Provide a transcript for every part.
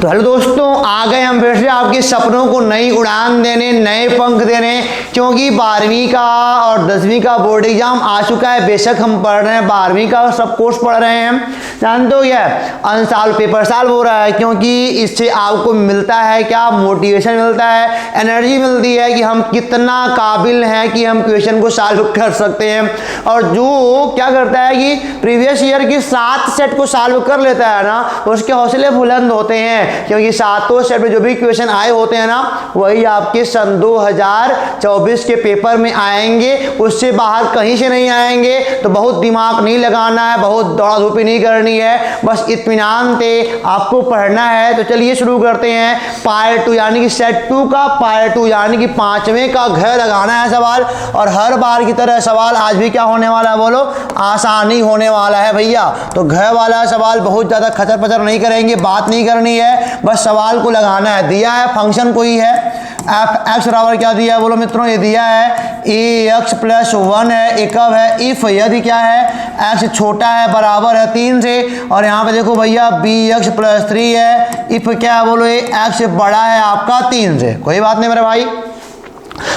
तो हेलो दोस्तों, आ गए हम फिर से आपके सपनों को नई उड़ान देने, नए पंख देने। क्योंकि 12वीं का और 10वीं का बोर्ड एग्जाम आ चुका है। बेशक हम पढ़ रहे हैं 12वीं का सब कोर्स पढ़ रहे हैं, जानते हो क्या अंक साल पेपर साल हो रहा है। क्योंकि इससे आपको मिलता है क्या, मोटिवेशन मिलता है, एनर्जी मिलती है कि हम कितना काबिल हैं कि हम क्वेश्चन को सॉल्व कर सकते हैं। और जो क्या करता है कि प्रीवियस ईयर की 7 सेट को सॉल्व कर लेता है ना, उसके हौसले बुलंद होते हैं। क्योंकि 7 सेट में जो भी क्वेश्चन आए होते हैं ना, वही आपके सन 2024 के पेपर में आएंगे, उससे बाहर कहीं से नहीं आएंगे। तो बहुत दिमाग नहीं लगाना है, बहुत दौड़ा धूपी नहीं करनी है, बस इत्मीनान से आपको पढ़ना है। तो चलिए शुरू करते हैं पार्ट 2 यानी कि सेट 2 का पार्ट 2 यानी कि 5वें का घ लगाना है सवाल। और हर बार की तरह सवाल आज भी क्या होने वाला है, बोलो, आसानी होने वाला है भैया। तो घ वाला सवाल बहुत ज़्यादा खचर पचर नहीं करेंगे, बात नहीं करनी है, बस सवाल को लगाना है। दिया है फंक्शन कोई है एफ एक्स बराबर क्या दिया है, बोलो मित्रों, ये दिया है ए एक्स प्लस 1 है। एक कब है इफ यदि क्या है, एक्स छोटा है बराबर है 3 से। और यहाँ पे देखो भैया बी एक्स प्लस 3 है। इफ क्या है, बोलो, ये एक्स बड़ा है आपका 3 से। कोई बात नहीं मेरे भाई।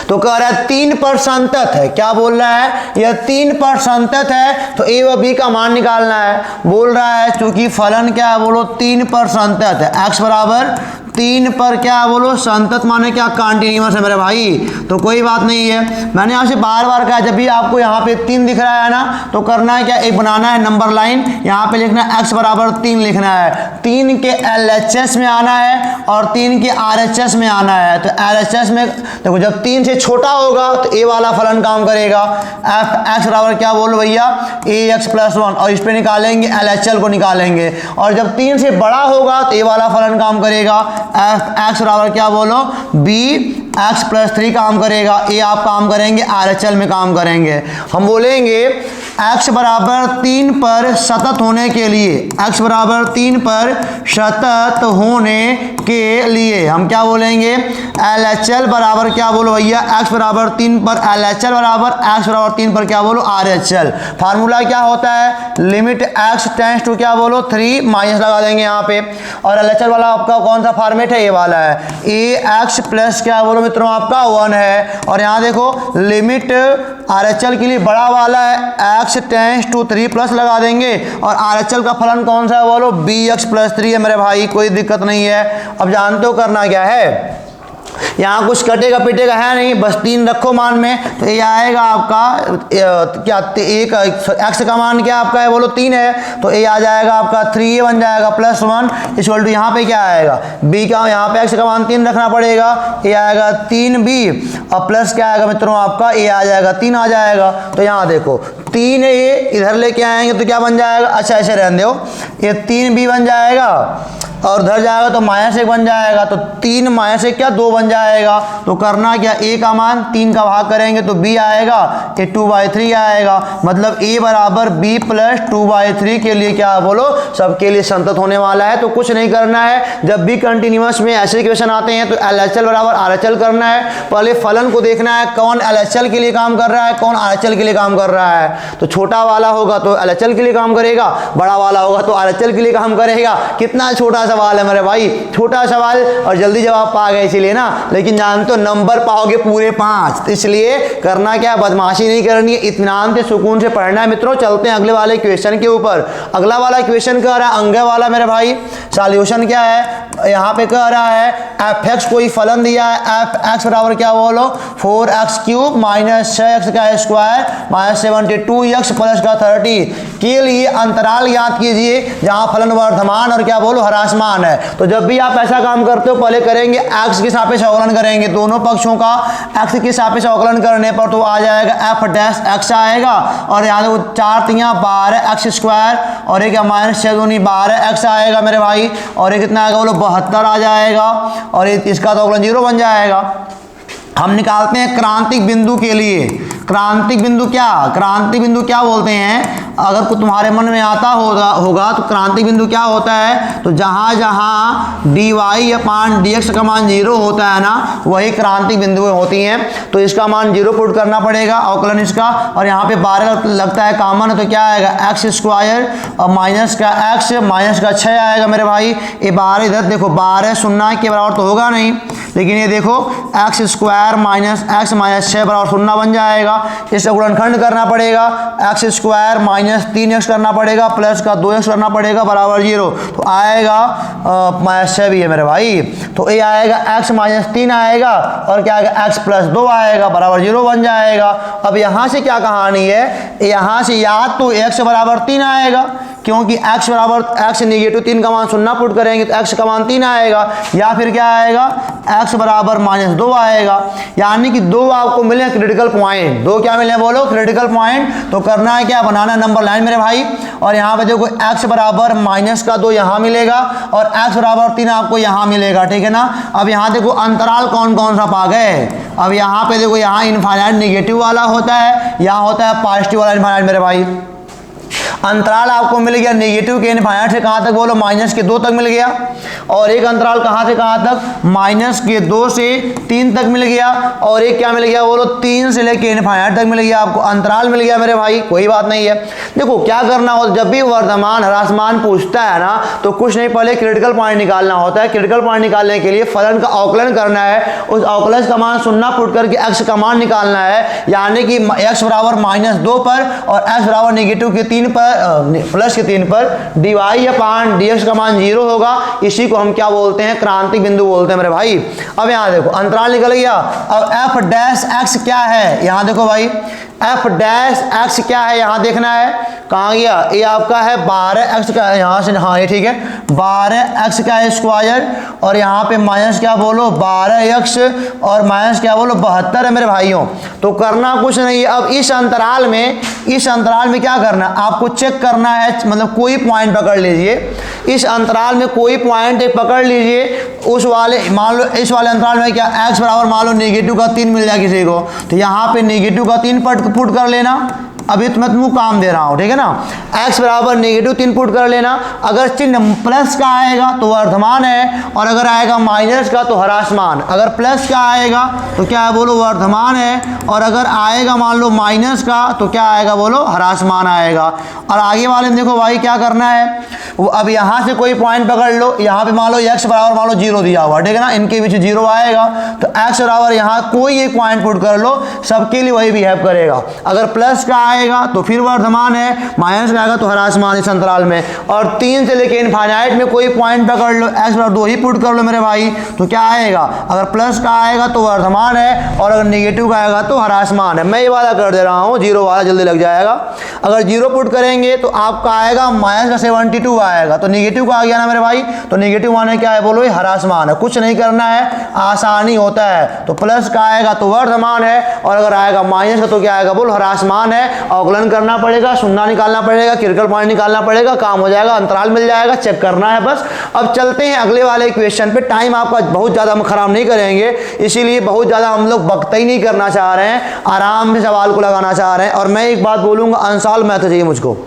तो कह रहा है 3 पर संतत है। क्या बोल रहा है, यह 3 पर संतत है। तो ए व बी का मान निकालना है। बोल रहा है चूंकि फलन क्या है, बोलो, 3 पर संतत है। एक्स बराबर 3 पर क्या है, बोलो, संतत माने क्या, कंटिन्यूअस है मेरे भाई। तो कोई बात नहीं है। मैंने आपसे बार बार कहा, जब भी आपको यहाँ पे 3 दिख रहा है ना, तो करना है क्या, एक बनाना है नंबर लाइन। यहाँ पे लिखना है एक्स बराबर 3 लिखना है। 3 के LHS में आना है और 3 के RHS में आना है। तो LHS में देखो, जब 3 से छोटा होगा तो ए वाला फलन काम करेगा। एफ एक्स बराबर क्या, बोलो भैया, ए एक्स प्लस 1। और इस पे निकालेंगे LHL को निकालेंगे। और जब 3 से बड़ा होगा तो ए वाला फलन काम करेगा। एफ एक्स बराबर क्या, बोलो, बी एक्स प्लस 3 काम करेगा। ए आप काम करेंगे RHL में काम करेंगे। हम बोलेंगे एक्स बराबर 3 पर सतत होने के लिए, एक्स बराबर 3 पर सतत होने के लिए हम क्या बोलेंगे, LHL बराबर क्या, बोलो भैया, एक्स बराबर 3 पर LHL बराबर एक्स बराबर 3 पर क्या, बोलो, RHL। फार्मूला क्या होता है, लिमिट एक्स टेंड्स टू क्या, बोलो, 3 माइनस लगा देंगे यहाँ पे। और LHL वाला आपका कौन सा फॉर्मेट है, ये वाला है। ए एक्स प्लस क्या, बोलो मित्रों, आपका 1 है। और यहाँ देखो लिमिट RHL के लिए बड़ा वाला है, एक्स टेंड्स टू 3 प्लस लगा देंगे। और RHL का फलन कौन सा है, बोलो, बी एक्स प्लस 3 है मेरे भाई, कोई दिक्कत नहीं है। अब जानते हो करना क्या है, यहाँ कुछ कटेगा पिटेगा है नहीं, बस 3 रखो मान में। तो ये आएगा आपका क्या, एक एक्स का मान क्या आपका है, बोलो 3 है। तो ये आ जाएगा आपका 3a बन जाएगा प्लस 1 इक्वल टू यहाँ पे क्या आएगा, b का, यहाँ पे एक्स का मान 3 रखना पड़ेगा। ये आएगा 3b और प्लस क्या आएगा मित्रों आपका, ये आ जाएगा 3 आ जाएगा। तो यहाँ देखो 3 है, ये इधर लेके आएंगे तो क्या बन जाएगा, अच्छा ऐसे रहने दो, ये 3b बन जाएगा और उधर जाएगा तो -1 बन जाएगा। तो 3 -1 क्या, 2 बन जाएगा। तो करना क्या, a का मान 3 का भाग करेंगे तो b आएगा, ये 2/3 आएगा। मतलब a बराबर b प्लस 2/3 के लिए क्या, बोलो, सबके लिए संतत होने वाला है। तो कुछ नहीं करना है, जब भी कंटिन्यूअस में ऐसे इक्वेशन आते हैं तो LHL बराबर RHL करना है। पहले फलन को देखना है कौन LHL के लिए काम कर रहा है, कौन RHL के लिए काम कर रहा है। तो छोटा वाला होगा तो LHL के लिए काम करेगा, बड़ा वाला होगा तो RHL के लिए काम करेगा। कितना छोटा सवाल है मेरे भाई, छोटा सवाल और जल्दी जवाब पा गए इसलिए ना। लेकिन जानते हो नंबर पाओगे पूरे 5। तो इसलिए करना क्या, बदमाशी नहीं करनी है, इत्मीनान से सुकून से पढ़ना है। मित्रों चलते हैं अगले वाले क्वेश्चन के ऊपर। अगला वाला क्वेश्चन कह रहा है अंग वाला मेरे भाई। सॉल्यूशन क्या है, यहाँ पे कह रहा है एफ एक्स कोई फलन दिया है, एफ एक्स बराबर क्या, बोलो, 4x क्यूब माइनस 6x का स्क्वायर माइनस 72x प्लस का 30 के लिए अंतराल ज्ञात कीजिए जहाँ फलन वर्धमान और क्या, बोलो, ह्रासमान है। तो जब भी आप ऐसा काम करते हो पहले करेंगे एक्स के सापेक्ष अवकलन करेंगे, दोनों पक्षों का एक्स के सापेक्ष अवकलन करने पर तो आ जाएगा एफ डैश एक्स आएगा। और यहाँ देखो 4 3 12 एक्स स्क्वायर और एक -6 दूनी 12 एक्स आएगा मेरे भाई। और ये कितना आएगा, बोलो, 72 आ जाएगा। और इसका तो अवकलन 0 बन जाएगा। हम निकालते हैं क्रांतिक बिंदु के लिए। क्रांतिक बिंदु क्या, क्रांतिक बिंदु क्या बोलते हैं, अगर कुछ तुम्हारे मन में आता होगा तो क्रांतिक बिंदु क्या होता है, तो जहाँ जहाँ dy अपान dx का मान 0 होता है ना, वही क्रांतिक बिंदुएं होती हैं। तो इसका मान 0 पुट करना पड़ेगा अवकलन इसका, और यहाँ पे 12 लगता है कॉमन है, तो क्या आएगा एक्स स्क्वायर और माइनस का एक्स माइनस का 6 आएगा मेरे भाई। ये 12 इधर देखो 12 0 के बराबर तो होगा नहीं, लेकिन ये देखो x square minus x minus 6 बराबर 0 बन जाएगा। इसे गुणनखंड करना पड़ेगा, एक्स स्क्वायर माइनस 3x करना पड़ेगा प्लस का 2x करना पड़ेगा बराबर 0, तो आएगा माइनस 6 भी है मेरे भाई। तो ये आएगा x माइनस 3 आएगा और क्या आएगा x प्लस 2 आएगा बराबर 0 बन जाएगा। अब यहाँ से क्या कहानी है, यहाँ से या तो x बराबर 3 आएगा, क्योंकि x बराबर x नेगेटिव 3 का मान 0 पुट करेंगे तो x का मान 3 आएगा, या फिर क्या आएगा x बराबर माइनस 2 आएगा। यानी कि 2 आपको मिले क्रिटिकल पॉइंट, 2 क्या मिले बोलो क्रिटिकल पॉइंट। तो करना है क्या, बनाना नंबर लाइन मेरे भाई, और यहाँ पे देखो x बराबर माइनस का 2 यहाँ मिलेगा और x बराबर 3 आपको यहाँ मिलेगा, ठीक है ना। अब यहाँ देखो अंतराल कौन कौन सा पा गए, अब यहाँ पे देखो यहाँ इनफाइनाइट नेगेटिव वाला होता है, यहाँ होता है पॉजिटिव वाला इनफाइनाइट मेरे भाई। अंतराल आपको मिल गया नेगेटिव के इनफाइनाइट से कहाँ तक बोलो, माइनस के 2 तक मिल गया, और एक अंतराल कहाँ से कहाँ तक, माइनस के 2 से 3 तक मिल गया, और एक क्या मिल गया बोलो 3 से लेके इनफाइनाइट तक मिल गया, आपको अंतराल मिल गया मेरे भाई। कोई बात नहीं है। देखो क्या करना हो, जब भी वर्तमान ह्रासमान पूछता है ना, तो कुछ नहीं पहले क्रिटिकल पॉइंट निकालना होता है। क्रिटिकल पॉइंट निकालने के लिए फलन का अवकलन करना है, उस अवकलन का मान 0 पुट करके x का मान निकालना है, यानी कि x बराबर माइनस 2 पर और x बराबर नेगेटिव के 3 पर प्लस के 3 पर dy अपान dx का मान 0 होगा। इसी को हम क्या बोलते हैं, क्रांतिक बिंदु बोलते हैं मेरे भाई। अब यहाँ देखो अंतराल निकल गया। अब f डैश x क्या है, यहाँ देखो भाई f डैश x क्या है, यहाँ देखना है कहाँ गया, ये आपका है 12x का, यहाँ से हाँ ये ठीक है 12x का स्क्वायर, और यहाँ पे माइनस क्या बोलो 12x और माइनस क्या बोलो 72 है मेरे भाइयों। तो करना कुछ नहीं है। अब इस अंतराल में क्या करना, आपको चेक करना है, मतलब कोई पॉइंट पकड़ लीजिए, इस अंतराल में कोई पॉइंट एक पकड़ लीजिए, उस वाले मान लो इस वाले अंतराल में क्या x बराबर मान लो नेगेटिव का 3 मिल जाए किसी को, तो यहाँ पे नेगेटिव का 3 पुट कर लेना। अभी तो मैं तुमको काम दे रहा हूँ, ठीक है ना। x बराबर नेगेटिव 3 पुट कर लेना। अगर चिन्ह प्लस का आएगा तो वर्धमान है, और अगर आएगा माइनस का तो ह्रासमान। अगर प्लस का आएगा तो क्या है बोलो वर्धमान है, और अगर आएगा मान लो माइनस का तो क्या आएगा बोलो ह्रासमान आएगा। और आगे वाले में देखो भाई क्या करना है, वो अब यहाँ से कोई पॉइंट पकड़ लो, यहाँ पे मान लो x बराबर मान लो 0 दिया हुआ, ठीक है ना, इनके बीच 0 आएगा, तो x बराबर यहाँ कोई एक पॉइंट पुट कर लो, सबके लिए वही बिहेव करेगा। अगर प्लस का आएगा तो फिर वर्धमान है, माइनस का आएगा तो ह्रासमान इस अंतराल में। और 3 से लेके इनफाइनाइट में कोई पॉइंट पकड़ लो, x बराबर 2 ही पुट कर लो मेरे भाई, तो क्या आएगा, अगर प्लस का आएगा तो वर्धमान है, और अगर नेगेटिव का आएगा तो ह्रासमान है। मैं ये वाला कर दे रहा हूँ, 0 वाला जल्दी लग जाएगा। अगर 0 पुट करेंगे तो आपका आएगा माइनस का 72 आएगा, तो नेगेटिव का आ गया ना मेरे भाई, तो नेगेटिव माने क्या है बोलो, ये ह्रासमान है। कुछ नहीं करना है, आसानी होता है। तो प्लस का आएगा तो वर्धमान है, और अगर आएगा माइनस का तो क्या आएगा बोलो ह्रासमान है। अवकलन करना पड़ेगा, शून्य निकालना पड़ेगा, क्रिटिकल पॉइंट निकालना पड़ेगा, काम हो जाएगा, अंतराल मिल जाएगा, चेक करना है बस। अब चलते हैं अगले वाले क्वेश्चन पे। टाइम आपका बहुत ज़्यादा हम खराब नहीं करेंगे, इसीलिए बहुत ज़्यादा हम लोग वक्त ही नहीं करना चाह रहे हैं, आराम से सवाल को लगाना चाह रहे हैं। और मैं एक बात बोलूँगा, अनसॉल्व मैथ चाहिए मुझको,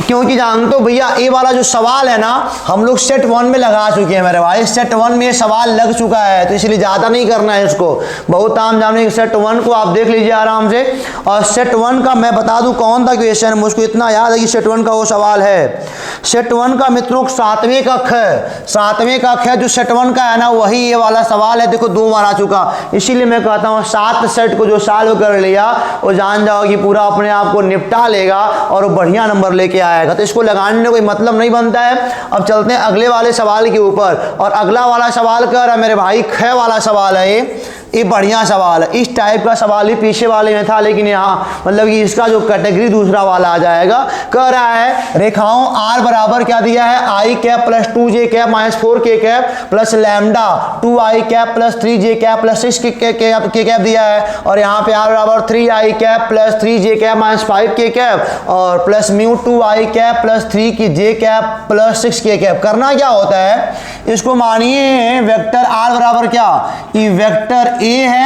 क्योंकि जानते हो भैया ये वाला जो सवाल है ना हम लोग सेट 1 में लगा चुके हैं मेरे भाई, सेट 1 में ये सवाल लग चुका है, तो इसलिए ज़्यादा नहीं करना है इसको, बहुत ताम जाने। सेट 1 को आप देख लीजिए आराम से। और सेट 1 का मैं बता दूं कौन सा क्वेश्चन, मुझको इतना याद है कि सेट 1 का वो सवाल है। सेट 1 का मित्रों 7वें कक्ष है, 7वें कक्ष है जो सेट 1 का है ना, वही ये वाला सवाल है। देखो 2 बार आ चुका, इसीलिए मैं कहता हूँ 7 सेट को जो सॉल्व कर लिया वो जान जाओ कि पूरा अपने आप को निपटा लेगा और वो बढ़िया नंबर लेके आएगा। तो इसको लगाने में कोई मतलब नहीं बनता है। अब चलते हैं अगले वाले सवाल के ऊपर, और अगला वाला सवाल कह रहा है मेरे भाई, ख वाला सवाल है ये बढ़िया सवाल है। इस टाइप का सवाल ही पीछे वाले में था, लेकिन यहाँ मतलब कि इसका जो कैटेगरी दूसरा वाला आ जाएगा। कह रहा है रेखाओं r बराबर क्या दिया है, i cap plus 2j cap minus 4k cap plus lambda 2i cap plus 3j cap plus 6k cap दिया है, और यहाँ पे r बराबर 3i cap plus 3j cap minus 5k cap और plus mu 2i cap plus 3j cap plus 6k cap. करना क्या होता है, इसको मानिए वेक्टर r बराबर क्या, ये वेक्टर a है,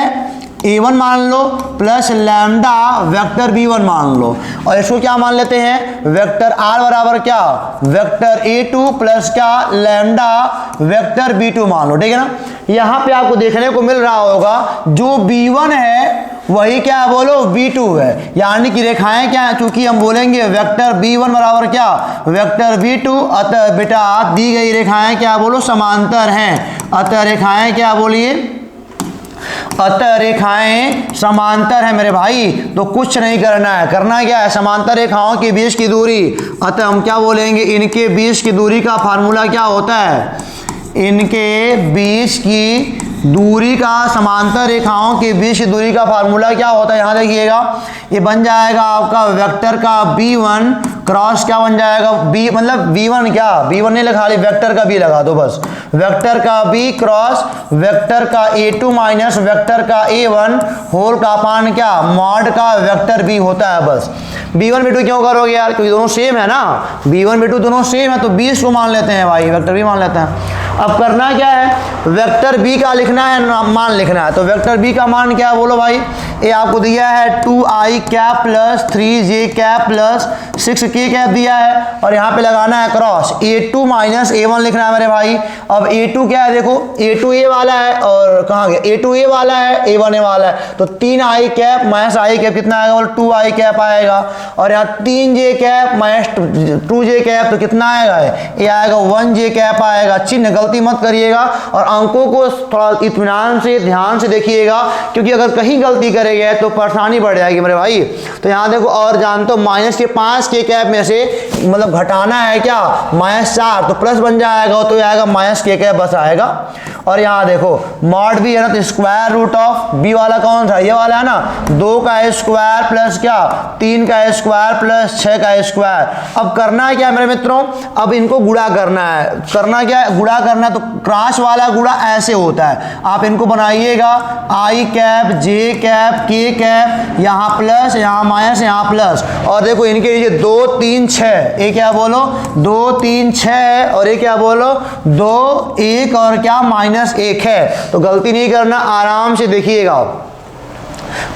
a1 मान लो प्लस लैम्डा वेक्टर b1 मान लो, और इसको क्या मान लेते हैं, वेक्टर r बराबर क्या, वेक्टर a2 प्लस क्या लैम्डा वेक्टर b2 मान लो। ठीक है ना। यहाँ पे आपको देखने को मिल रहा होगा जो b1 है वही क्या है बोलो b2 है, यानी कि रेखाएं क्या है, चूंकि हम बोलेंगे वेक्टर b1 बराबर क्या वेक्टर b2, अतः बेटा दी गई रेखाएं क्या बोलो समांतर हैं, अतः रेखाएं क्या बोलिए, अतः रेखाएं समांतर है मेरे भाई। तो कुछ नहीं करना है, करना क्या है, समांतर रेखाओं के बीच की दूरी, अतः हम क्या बोलेंगे, इनके बीच की दूरी का फार्मूला क्या होता है, इनके बीच की दूरी का, समांतर रेखाओं के बीच की दूरी का फार्मूला क्या होता है, यहाँ देखिएगा, ये बन जाएगा आपका वेक्टर का b1 क्रॉस क्या बन जाएगा, b मतलब b1 क्या, b1 नहीं लगा, वेक्टर का b लगा दो बस, वेक्टर का b क्रॉस वेक्टर का a2 माइनस वेक्टर का a1 होल का अपान क्या मॉड का वेक्टर b होता है बस। b1 b2 क्यों करोगे यार, क्योंकि दोनों सेम है ना, b1 b2 दोनों सेम है, तो 20 को मान लेते हैं भाई, वेक्टर b मान लेते हैं। अब करना क्या है, वेक्टर b का लिखना है, मान लिखना है, तो वेक्टर b का मान क्या है बोलो भाई, ये आपको दिया है 2i cap plus 3j cap plus 6k cap दिया है, और यहाँ पे लगाना है क्रॉस a2 माइनस a1 लिखना है मेरे भाई। अब a2 क्या है देखो, a2 a वाला है और कहाँ गया, a2 a वाला है a1 a वाला है, तो 3i cap minus i cap कितना आएगा बोलो 2i कैप आएगा, और यहाँ 3j cap minus 2j cap तो कितना आएगा, ये आएगा 1j कैप आएगा। चिन्ह गलती मत करिएगा और अंकों को थोड़ा इत्मीनान से ध्यान से देखिएगा, क्योंकि अगर कहीं गलती करेंगे तो परेशानी बढ़ जाएगी मेरे भाई। तो यहाँ देखो, और जानते हो माइनस के 5 के कैप में से मतलब घटाना है क्या -4, तो प्लस बन जाएगा, तो आएगा माइनस के कैप बस आएगा। और यहाँ देखो मॉड भी है ना, तो स्क्वायर रूट ऑफ बी वाला कौन सा, ये वाला है ना, 2 का स्क्वायर प्लस क्या 3 का स्क्वायर प्लस 6 का स्क्वायर। अब करना है क्या मेरे मित्रों, अब इनको गुणा करना है, करना क्या है गुणा करना है, तो क्रॉस वाला गुणा ऐसे होता है, आप इनको बनाइएगा आई कैप जे कैप के कैप, यहाँ प्लस यहाँ माइनस यहाँ प्लस, और देखो इनके नीचे 2 3 6, ये क्या बोलो 2 3 6, और ये क्या बोलो 2 1 और क्या -1 है। तो गलती नहीं करना, आराम से देखिएगा।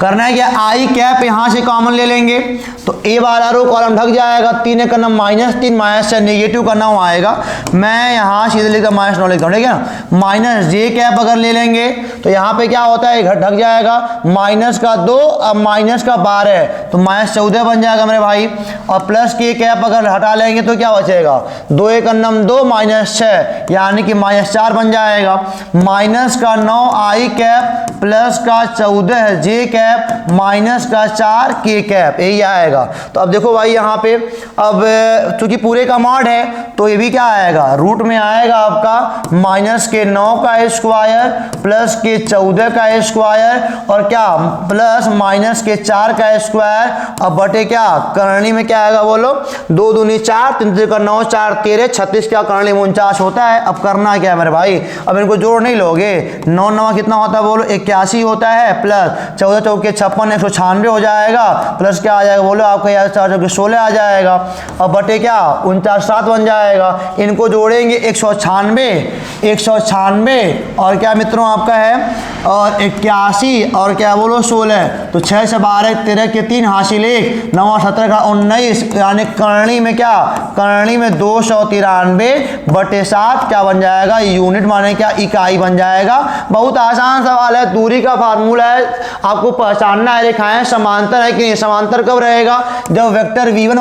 करना है क्या, आई कैप यहां से कॉमन ले लेंगे, तो ए वाला रो कॉलम ढक जाएगा, 3 का नाम -3 -6 नेगेटिव का नाम आएगा, मैं यहां सीधे लिखता -9 लिखता हूं, ठीक है ना। माइनस जे कैप अगर ले लेंगे तो यहाँ पे क्या होता है, ढक जाएगा, माइनस का 2 अब माइनस का 12, तो -14 बन जाएगा मेरे भाई। और प्लस के कैप अगर हटा लेंगे तो क्या बचेगा, 2 का नाम 2 -6 यानी कि -4 बन जाएगा, माइनस का 9 आई कैप प्लस का 14 जे कैप माइनस का 4 के कैप, यही आएगा। तो अब देखो भाई यहाँ पे, अब चूंकि पूरे का मॉड है तो ये भी क्या आएगा, रूट में आएगा आपका माइनस के 9 का स्क्वायर प्लस के 14 का स्क्वायर और क्या प्लस माइनस के 4 का स्क्वायर, अब बटे क्या करणी में क्या आएगा बोलो, 2 दूनी 4 3 का 9 4 13 36 क्या करणी में 49 होता है। अब करना क्या है मेरे भाई, अब इनको जोड़ नहीं लोगे, 9 9 कितना होता है बोलो 81 होता है, प्लस 14 चौके 56 196 हो जाएगा, प्लस क्या आ जाएगा बोलो आपका 4 चौके 16 आ जाएगा, और बटे क्या 49 7 बन जाएगा। इनको जोड़ेंगे 196 और क्या मित्रों आपका है और 81 और क्या बोलो 16, तो 6 से 12 13 के 3 हासिल 1 9 17 का 19, यानी करणी में क्या करणी में 293/7 क्या बन जाएगा, यूनिट माने क्या इकाई बन जाएगा। बहुत आसान सवाल है, दूरी का फार्मूला है, आपको पहचानना है रेखाएं समांतर है कि नहीं। समांतर कब रहेगा, जब वेक्टर v1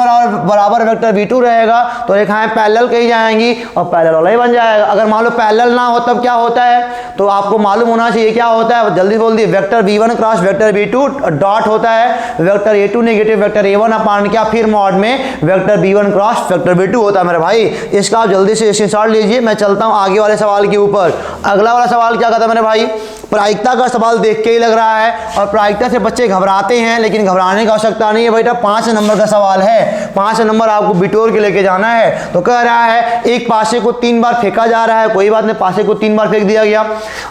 बराबर वेक्टर v2 रहेगा तो रेखाएं पैरेलल कही जाएंगी और पैरेलल वाला ही बन जाएगा। अगर मान लो पैरेलल ना हो तब क्या होता है, तो आपको मालूम होना चाहिए क्या होता है, जल्दी बोल दिए, vector v1 cross vector v2 dot होता है, vector a2 negative vector a1 अपान क्या फिर मॉड में vector v1 cross vector v2 होता है मेरे भाई। इसका आप जल्दी से स्क्रीनशॉट लीजिए, मैं चलता हूं आगे वाले सवाल के ऊपर। अगला वाला सवाल क्या कहता है मेरे भाई, प्रायिकता का सवाल देख के ही लग रहा है, और प्रायिकता से बच्चे घबराते हैं, लेकिन घबराने की आवश्यकता नहीं है बेटा। 5 नंबर का सवाल है, 5 नंबर आपको बिटोर के लेके जाना है। तो कह रहा है एक पासे को 3 बार फेंका जा रहा है, कोई बात नहीं, पासे को 3 बार फेंक दिया गया,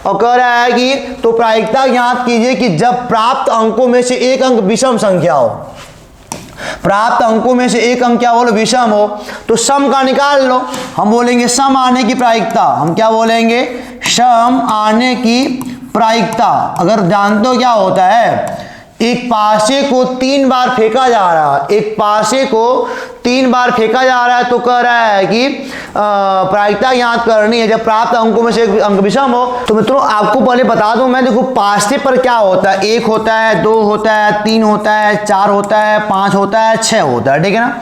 और कह रहा है कि तो प्रायिकता ज्ञात कीजिए कि जब प्राप्त अंकों में से एक अंक विषम संख्या हो, प्राप्त अंकों में से एक अंक क्या बोलो विषम हो, तो सम का निकाल लो। हम बोलेंगे सम आने की प्रायिकता, हम क्या बोलेंगे सम आने की प्रायिकता, अगर जानते हो क्या होता है, एक पासे को 3 बार फेंका जा रहा है, एक पासे को 3 बार फेंका जा रहा है, तो कह रहा है कि प्रायिकता ज्ञात करनी है जब प्राप्त अंकों में से एक अंक विषम हो। तो मित्रों आपको पहले बता दूं मैं, देखो पासे पर क्या होता है, 1 होता है, 2 होता है, 3 होता है, 4 होता है, 5 होता है, 6 होता है, ठीक है ना।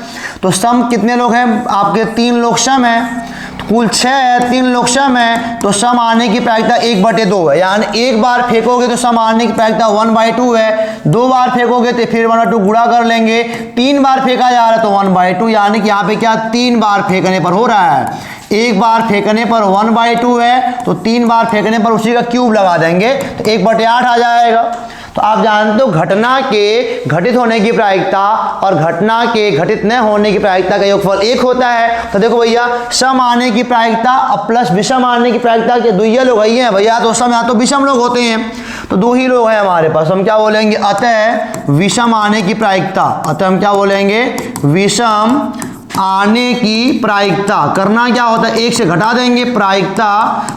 तो सम कितने लोग हैं आपके, 3 लोग सम है, कुल 6 है, 3 लोग सम है, तो सम आने की प्रायिकता 1/2 है, यानी एक बार फेंकोगे तो सम आने की प्रायिकता 1/2 है, 2 बार फेंकोगे तो फिर 1/2 गुणा कर लेंगे, 3 बार फेंका जा रहा है तो 1/2, यानी कि यहाँ पे क्या 3 बार फेंकने पर हो रहा है, एक बार फेंकने पर 1/2 है, तो 3 बार फेंकने पर उसी का क्यूब लगा देंगे तो 1/8 आ जाएगा। तो आप जानते हो घटना के घटित होने की प्रायिकता और घटना के घटित न होने की प्रायिकता का योगफल 1 होता है। तो देखो भैया, सम आने की प्रायिकता और प्लस विषम आने की प्रायिकता के दुइया लोग ही हैं भैया, तो सम या तो विषम लोग होते हैं, तो 2 ही लोग हैं हमारे पास। हम क्या बोलेंगे, अतः विषम आने की प्रायिकता, अतः हम क्या बोलेंगे, विषम आने की प्रायिकता। करना क्या होता है, 1 से घटा देंगे प्रायिकता,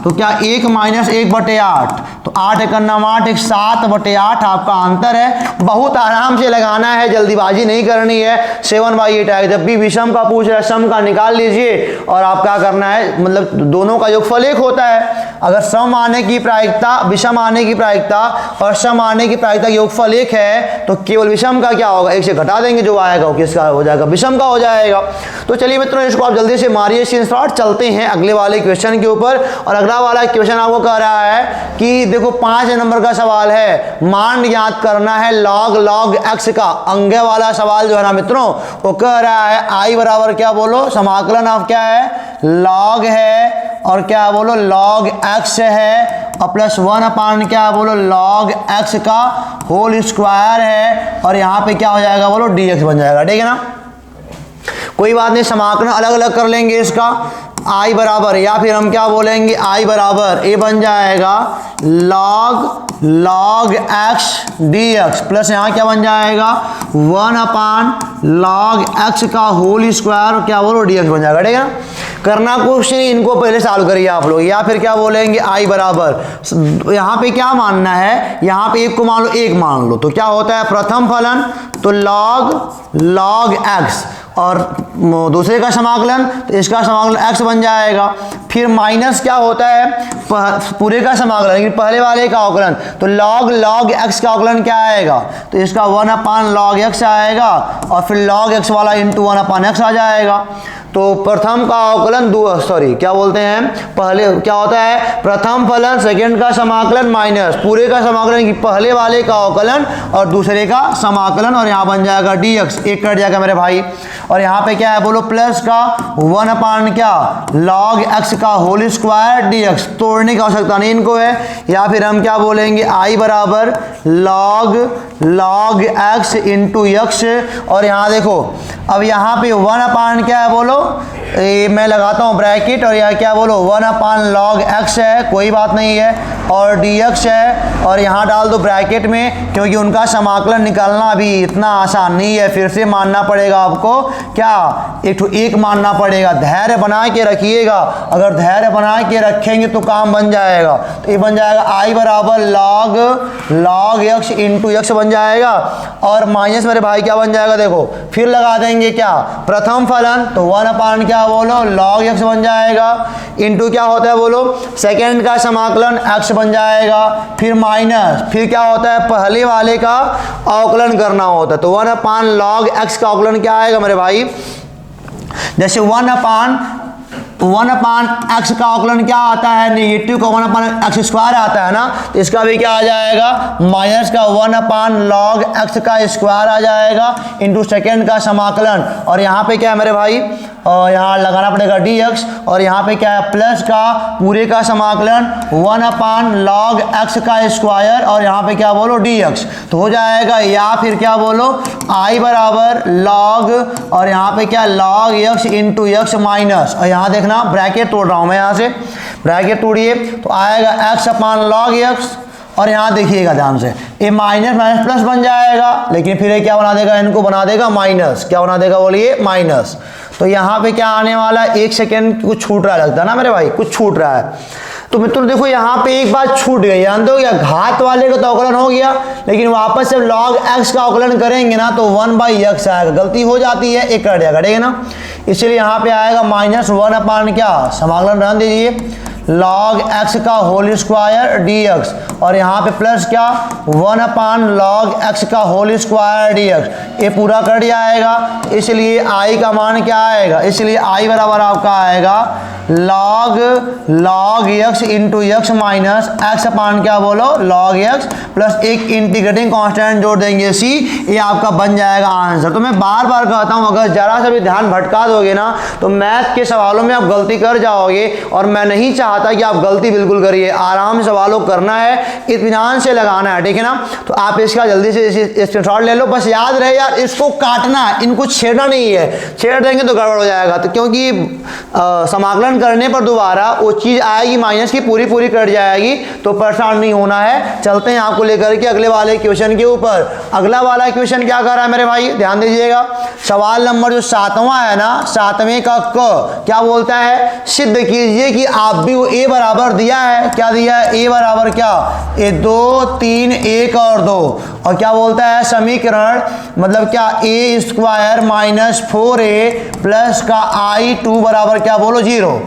तो क्या 1 - 1/8, तो 8 × 9 = 8, 1 7/8 आपका आंसर है। बहुत आराम से लगाना है, जल्दीबाजी नहीं करनी है। 7/8 आएगा, जब भी विषम का पूछ रहा है सम का निकाल लीजिए और आप क्या करना है, मतलब दोनों का योगफल 1 होता है। अगर सम आने की प्रायिकता, विषम आने की प्रायिकता और सम आने की प्रायिकता योगफल 1 है, तो केवल विषम का क्या होगा, 1 से घटा देंगे, जो आएगा वो किसका हो जाएगा, विषम का हो जाएगा। तो चलिए मित्रों, इसको आप जल्दी से मारिए स्क्रीनशॉट, चलते हैं अगले वाले क्वेश्चन के ऊपर। और अगला वाला क्वेश्चन आपको कह रहा है कि देखो 5 नंबर का सवाल है, मान ज्ञात करना है log x का। अंगे वाला सवाल जो है ना मित्रों, वो कह रहा है i बराबर क्या बोलो, समाकलन ऑफ क्या है, log है, और क्या बोलो log x है, और प्लस 1 क्या बोलो log x का होल स्क्वायर है, और यहाँ पे क्या हो जाएगा बोलो, dx बन जाएगा, ठीक है ना। कोई बात नहीं, समाकलन अलग अलग कर लेंगे इसका। i बराबर, या फिर हम क्या बोलेंगे, i बराबर a बन जाएगा log x dx, प्लस यहाँ क्या बन जाएगा 1/log x का होल स्क्वायर, क्या बोलो dx बन जाएगा, ठीक है ना। करना कुछ नहीं, इनको पहले सॉल्व करिए आप लोग। या फिर क्या बोलेंगे, i बराबर, यहाँ पे क्या मानना है, यहाँ पे 1 को मान लो, 1 मान लो, तो क्या होता है प्रथम फलन, तो log x, और दूसरे का समाकलन, तो इसका समाकलन x बन जाएगा। फिर माइनस क्या होता है, पूरे का समाकलन, लेकिन पहले वाले का अवकलन, तो log x का अवकलन क्या आएगा, तो इसका 1/log x आएगा, और फिर log x वाला इंटू 1/x आ जाएगा। तो प्रथम का अवकलन, क्या बोलते हैं, पहले क्या होता है, प्रथम फलन, सेकंड का समाकलन माइनस पूरे का समाकलन की पहले वाले का अवकलन और दूसरे का समाकलन, और यहाँ बन जाएगा dx, 1 कट जाएगा मेरे भाई। और यहाँ पे क्या है बोलो, प्लस का 1/ क्या log x का होल स्क्वायर dx, तोड़ने की आवश्यकता नहीं इनको है। या फिर हम क्या बोलेंगे, i बराबर log x इंटू x, और यहाँ देखो अब यहाँ पे 1/ क्या है बोलो, मैं लगाता हूँ ब्रैकेट, और यह क्या बोलो 1/log x है, कोई बात नहीं है, और dx है, और यहाँ डाल दो ब्रैकेट में, क्योंकि उनका समाकलन निकालना अभी इतना आसान नहीं है। फिर से मानना पड़ेगा आपको, क्या 1 मानना पड़ेगा। धैर्य बना के रखिएगा, अगर धैर्य बना के रखेंगे तो काम बन जाएगा। तो ये बन जाएगा i बराबर log x इंटू x बन जाएगा, और माइनस मेरे भाई क्या बन जाएगा, देखो फिर लगा देंगे क्या प्रथम फलन, तो 1/ क्या बोलो log x बन जाएगा, इंटू क्या होता है बोलो सेकंड का समाकलन x बन जाएगा, फिर माइनस, फिर क्या होता है पहले वाले का अवकलन करना होता है, तो 1/log x का अवकलन क्या आएगा मेरे भाई, जैसे 1/x का अवकलन क्या आता है, नेगेटिव का 1/x स्क्वायर आता है ना, तो इसका भी क्या आ जाएगा, माइनस का 1/log x का स्क्वायर आ जाएगा, इंटू सेकेंड का समाकलन, और यहाँ पे क्या है मेरे भाई, यहाँ लगाना पड़ेगा dx, और यहाँ पे क्या है प्लस का पूरे का समाकलन 1/log x का स्क्वायर, और यहाँ पे क्या बोलो dx, तो हो जाएगा। या फिर क्या बोलो i बराबर log, और यहाँ पे क्या log x into x minus, और यहाँ देखना ब्रैकेट तोड़ रहा हूँ मैं, यहाँ से ब्रैकेट तोड़िए तो आएगा x/log x, और यहाँ देखिएगा ध्यान से, ये माइनस माइनस प्लस बन जाएगा, लेकिन फिर ये क्या बना देगा, इनको बना देगा माइनस, क्या बना देगा बोलिए माइनस। तो यहाँ पे क्या आने वाला है, 1 सेकेंड कुछ छूट रहा है लगता है ना मेरे भाई, कुछ छूट रहा है। तो मित्रों देखो यहाँ पे एक बात छूट गई, जानते हो क्या, घात वाले का तो अवकलन हो गया, लेकिन वापस से log x का अवकलन करेंगे ना तो 1/x आएगा, गलती हो जाती है, एक कट जाएगा, ठीक है ना। इसलिए यहाँ पे आएगा -1 अपान क्या, समाकलन रहने दीजिए, log x का होल स्क्वायर dx, और यहाँ पे प्लस क्या 1 अपान log x का होल स्क्वायर dx, ये पूरा कट जाएगा। इसलिए i का मान क्या आएगा, इसलिए i बराबर आपका आएगा log x into x minus x upon क्या बोलो log x प्लस एक इंटीग्रेटिंग कांस्टेंट जोड़ देंगे c, ये आपका बन जाएगा आंसर। तो मैं बार बार कहता हूँ अगर जरा सा भी ध्यान भटका दोगे ना तो मैथ के सवालों में आप गलती कर जाओगे, और मैं नहीं चाहता कि आप गलती बिल्कुल करिए। आराम से सवालों करना है, इत्मीनान से लगाना है, ठीक है ना। तो आप इसका जल्दी से स्क्रीनशॉट ले लो, बस याद रहे यार इसको काटना है, इनको छेड़ना नहीं है, छेड़ देंगे तो गड़बड़ हो जाएगा। तो क्योंकि समाकलन करने पर दोबारा वो चीज़ आएगी माइनस की पूरी कट जाएगी, तो परेशान नहीं होना है। चलते हैं आपको लेकर के अगले वाले क्वेश्चन के ऊपर। अगला वाला क्वेश्चन क्या कर रहा है मेरे भाई, ध्यान दीजिएगा। सवाल नंबर जो 7वां है ना, 7वें का क क्या बोलता है, सिद्ध कीजिए कि आप भी वो a बराबर दिया है, क्या दिया है, a बराबर क्या, 2 3 1 और 2, और क्या बोलता है समीकरण मतलब क्या a square minus 4a plus का i2 बराबर क्या बोलो 0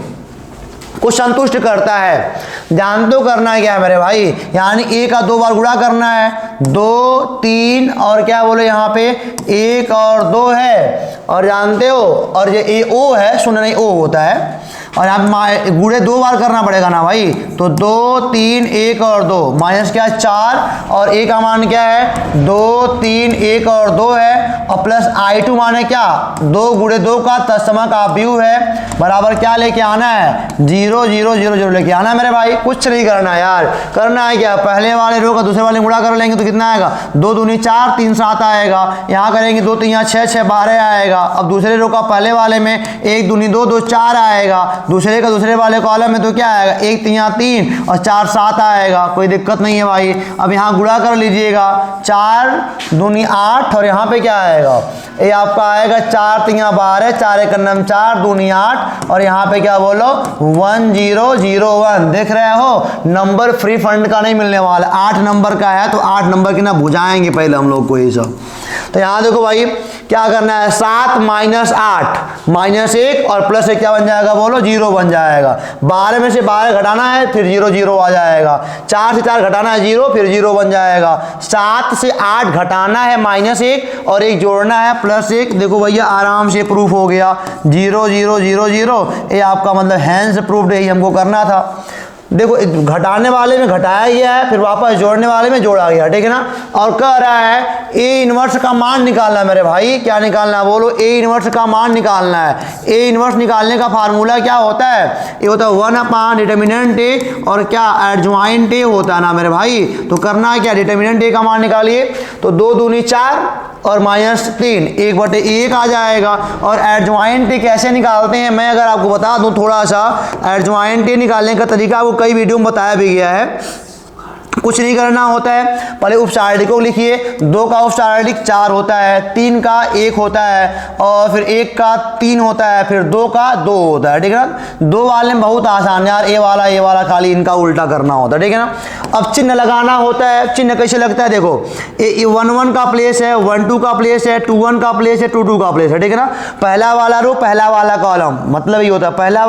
को संतुष्ट करता है। ध्यान तो करना है क्या है मेरे भाई, यानी a का 2 बार गुणा करना है, 2 3 और क्या बोलो यहाँ पे 1 और 2 है, और जानते हो और ये a o है, सुन नहीं o होता है, और यहाँ गुणे 2 बार करना पड़ेगा ना भाई, तो 2 3 1 और 2 माइनस क्या 4, और a का मान क्या है 2 3 1 और 2 है, और प्लस i2 मान है क्या 2 गुणे 2 का तत्सम का व्यू है, बराबर क्या लेके आना है 0 0 0 0 लेके आना है मेरे भाई। कुछ नहीं करना यार, करना है क्या, पहले वाले रो का दूसरे वाले गुणा कर लेंगे तो कितना आएगा 2 दूनी 4 3 7 आएगा, यहाँ करेंगे 2 3 6 6 12 आएगा। अब दूसरे रो का पहले वाले में 1 दूनी 2 2 4 आएगा, दूसरे का दूसरे वाले कॉलम में तो क्या आएगा 1 3 3 और 4 7 आएगा, कोई दिक्कत नहीं है भाई। अब यहाँ गुणा कर लीजिएगा, 4 दूनी 8 और यहाँ पे क्या आएगा, ये आपका आएगा 4 3 12 4 1 9 4 दूनी 8, और यहाँ पे क्या बोलो 1 0 0 1, देख रहे हो नंबर फ्री फंड का नहीं मिलने वाला, 8 नंबर का है, तो 8 नंबर के ना बुझाएंगे पहले हम लोग को ये सब। तो यहाँ देखो भाई क्या करना है, 7 माइनस 8 माइनस 1 और प्लस 1 क्या बन जाएगा बोलो 0 बन जाएगा, 12 में से 12 घटाना है फिर 0 0 आ जाएगा, 4 से 4 घटाना है 0 फिर 0 बन जाएगा, 7 से 8 घटाना है -1 और 1 जोड़ना है +1। देखो भैया आराम से प्रूफ हो गया 0 0 0 0, ये आपका मतलब हैंड्स प्रूफ्ड है, हमको करना था। देखो घटाने वाले में घटाया गया है, फिर वापस जोड़ने वाले में जोड़ा गया, ठीक है ना। और कह रहा है ए इनवर्स का मान निकालना है मेरे भाई, क्या निकालना है बोलो, ए इनवर्स का मान निकालना है। ए इनवर्स निकालने का फार्मूला क्या होता है, ये होता है 1 अपान डिटर्मिनेंट ए और क्या एडजॉइंट ए होता है ना मेरे भाई। तो करना है क्या, डिटर्मिनेंट ए का मान निकालिए, तो 2 दूनी 4 और -3 1/1 आ जाएगा। और एडजॉइंट ए कैसे निकालते हैं मैं अगर आपको बता दूं थोड़ा सा, एडजॉइंट ए निकालने का तरीका आपको कई वीडियो में बताया भी गया है। कुछ नहीं करना होता है, पहले उपसारणिकों को लिखिए, 2 का उपसारणिक 4 होता है, 3 का 1 होता है, और फिर 1 का 3 होता है, फिर 2 का 2 होता है, ठीक है ना। 2 वाले में बहुत आसान यार, ए वाला खाली इनका उल्टा करना होता है, ठीक है ना। अब चिन्ह लगाना होता है, चिन्ह कैसे लगता है देखो, 1 1 का प्लेस है, 1 2 का प्लेस है, 2 1 का प्लेस है, 2 2 का प्लेस है, ठीक है ना। पहला वाला रो पहला वाला कॉलम, मतलब ये होता है पहला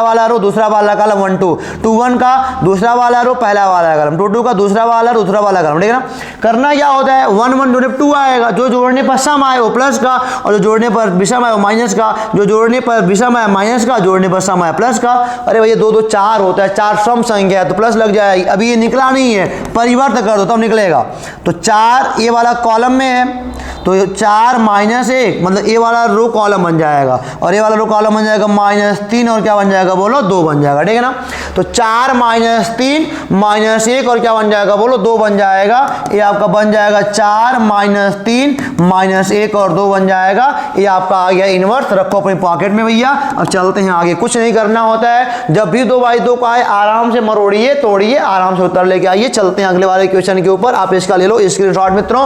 वाला रो दूसरा वाला कॉलम 1 2, 2 1 का दूसरा वाला रो पहला वाला कॉलम, 2 2 का दूसरा वाला कॉलम, ठीक है ना। करना क्या होता है 1 1 जोड़े 2 आएगा, जो जोड़ने पर सम आए वो प्लस का, और जो जोड़ने पर विषम आए वो माइनस का, जो जोड़ने पर विषम आए माइनस का, जोड़ने पर सम आए प्लस का। अरे भैया 2 2 4 होता है, 4 सम संख्या है तो प्लस लग जाएगी। अभी ये निकला नहीं है, परिवर्त कर दो तब निकलेगा। तो 4 ए वाला कॉलम में है, तो 4 -1 मतलब ए वाला रो कॉलम बन जाएगा, और ए वाला रो कॉलम बन जाएगा -3 और क्या बन जाएगा बोलो 2 बन जाएगा, ठीक है ना। तो 4 -3 -1 और क्या बन जाएगा बोलो 2 बन जाएगा। ये आपका बन जाएगा 4 -3 -1 और 2 बन जाएगा। ये आपका आ गया इनवर्स, रखो अपने पॉकेट में भैया। अब चलते हैं आगे, कुछ नहीं करना होता है, जब भी 2/2 का आए आराम से मरोड़िए तोड़िए, आराम से उत्तर लेके आइए। चलते हैं अगले वाले क्वेश्चन के ऊपर, आप इसका ले लो स्क्रीनशॉट मित्रों।